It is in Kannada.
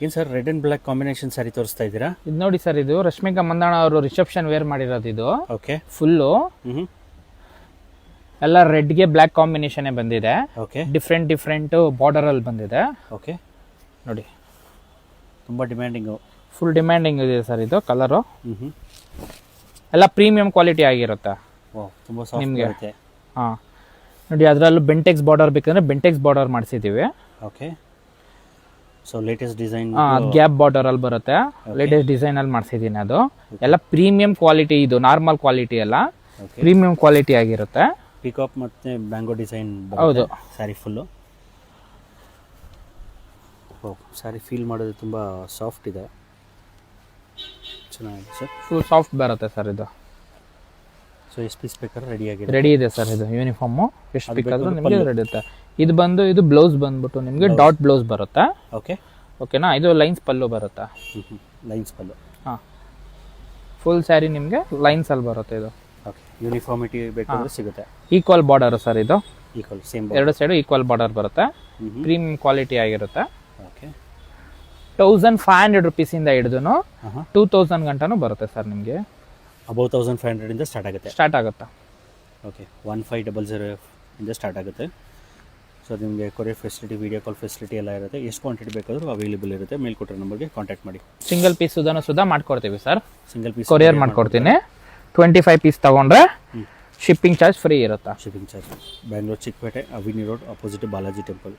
ಏನು sir red and black combination sari ತೋರಿಸ್ತಾ ಇದ್ದೀರಾ? ಇದು ನೋಡಿ ಸರ್, ಇದು ರಶ್ಮಿಕಾ ಮಂದಣ್ಣ ಅವರು ರಿಸೆಪ್ಷನ್ ವೇರ್ ಮಾಡಿರೋದು. ಇದು ಓಕೆ, ಫುಲ್ಲು ಎಲ್ಲ ರೆಡ್ಗೆ ಬ್ಲ್ಯಾಕ್ ಕಾಂಬಿನೇಷನ್ ಬಂದಿದೆ. ಓಕೆ, ಡಿಫ್ರೆಂಟ್ ಬಾರ್ಡರಲ್ಲಿ ಬಂದಿದೆ. ಓಕೆ, ನೋಡಿ ತುಂಬ ಡಿಮ್ಯಾಂಡಿಂಗು, ಫುಲ್ ಡಿಮ್ಯಾಂಡಿಂಗ್ ಇದೆ ಸರ್. ಇದು ಕಲರು ಹ್ಞೂ ಎಲ್ಲ ಪ್ರೀಮಿಯಂ ಕ್ವಾಲಿಟಿ ಆಗಿರುತ್ತೆ. ಓ, ತುಂಬ ಸಾಫ್ಟ್ ನಿಮಗೆ ಇರುತ್ತೆ. ಹಾಂ ನೋಡಿ, ಅದರಲ್ಲೂ ಬೆಂಟೆಕ್ಸ್ ಬಾರ್ಡರ್ ಬೇಕಂದ್ರೆ ಬೆಂಟೆಕ್ಸ್ ಬಾರ್ಡರ್ ಮಾಡಿಸಿದ್ದೀವಿ. ಓಕೆ, ಸೊ ಲೇಟೆಸ್ಟ್ ಡಿಸೈನ್, ಅದು ಗ್ಯಾಪ್ ಬಾರ್ಡರ್ ಅಲ್ಲಿ ಬರುತ್ತೆ. ಲೇಟೆಸ್ಟ್ ಡಿಸೈನ್ ಅಲ್ಲಿ ಮಾಡಿಸಿದ್ದೀನಿ. ಅದು ಎಲ್ಲ ಪ್ರೀಮಿಯಂ ಕ್ವಾಲಿಟಿ, ಇದು ನಾರ್ಮಲ್ ಕ್ವಾಲಿಟಿ ಅಲ್ಲ, ಪ್ರೀಮಿಯಂ ಕ್ವಾಲಿಟಿ ಆಗಿರುತ್ತೆ. ಪಿಕಾಪ್ ಮತ್ತೆ ಬ್ಯಾಂಗೋ ಡಿಸೈನ್. ಹೌದು, ಸ್ಯಾರಿ ಫುಲ್ಲು. ಓ, ಸ್ಯಾರಿ ಫೀಲ್ ಮಾಡೋದು ತುಂಬ ಸಾಫ್ಟ್ ಇದೆ, ಚೆನ್ನಾಗಿದೆ ಸರ್. ಫುಲ್ ಸಾಫ್ಟ್ ಬರುತ್ತೆ ಸರ್. ಇದು ಸೊ ಎಷ್ಟು ಪೀಸ್ ಬೇಕಾದ್ರೆ ರೆಡಿ ಆಗಿದೆ? ರೆಡಿ ಇದೆ ಸರ್. ಇದು ಯೂನಿಫಾರ್ಮು ಎಷ್ಟು ಬೇಕಾದ್ರೂ ನಿಮಗೆ ರೆಡಿ ಇರುತ್ತೆ. ಇದು ಬ್ಲೌಸ್ ಬಂದ್ಬಿಟ್ಟು ನಿಮಗೆ ಡಾಟ್ ಬ್ಲೌಸ್ ಬರುತ್ತೆ. ಓಕೆ, ಓಕೆನಾ. ಇದು ಲೈನ್ಸ್ ಪಲ್ಲು ಬರುತ್ತೆ. ಲೈನ್ಸ್ ಪಲ್ಲು. ಹಾಂ, ಫುಲ್ ಸ್ಯಾರಿ ನಿಮಗೆ ಲೈನ್ಸ್ ಅಲ್ಲಿ ಬರುತ್ತೆ. ಇದು ಓಕೆ, ಯೂನಿಫಾರ್ಮಿಟಿ ಬೇಕಾದ್ರೆ ಸಿಗುತ್ತೆ. Equal border sir. ಇದು ಈಕ್ವಲ್ ಸೇಮ್ ಎರಡು ಸೈಡು ಈಕ್ವಲ್ ಬಾರ್ಡರ್ ಬರುತ್ತೆ. ಪ್ರೀಮಿಯಂ ಕ್ವಾಲಿಟಿ ಆಗಿರುತ್ತೆ. ಓಕೆ, 1500 ರುಪೀಸಿಂದ ಹಿಡಿದು 2000 ಗಂಟನೂ ಬರುತ್ತೆ ಸರ್. ನಿಮಗೆ ಅಬೌವ್ 1500 ಇಂದ ಸ್ಟಾರ್ಟ್ ಆಗುತ್ತೆ. ಓಕೆ, 1500 ಇಂದ ಸ್ಟಾರ್ಟ್ ಆಗುತ್ತೆ. ಸೊ ನಿಮಗೆ courier facility, video call facility ಎಲ್ಲ ಇರುತ್ತೆ. ಎಷ್ಟು ಕ್ವಾಂಟಿಟಿ ಬೇಕಾದರೂ ಅವೈಲೇಬಲ್ ಇರುತ್ತೆ. ಮೇಲ್ ಕೊಟ್ಟಿರೋ ನಂಬರ್ಗೆ ಕಾಂಟ್ಯಾಕ್ಟ್ ಮಾಡಿ. ಸಿಂಗಲ್ ಪೀಸ್ ಸುಧಾ ಮಾಡ್ಕೊಡ್ತೀವಿ ಸರ್. ಸಿಂಗಲ್ ಪೀಸ್ ಕೊರಿಯರ್ ಮಾಡ್ಕೊಡ್ತೀನಿ. 25 ಪೀಸ್ ತಗೊಂಡ್ರೆ ಶಿಪ್ಪಿಂಗ್ ಚಾರ್ಜ್ ಫ್ರೀ ಇರುತ್ತೆ. Shipping charge. Bangalore Chickpet, avenue road, opposite Balaji temple.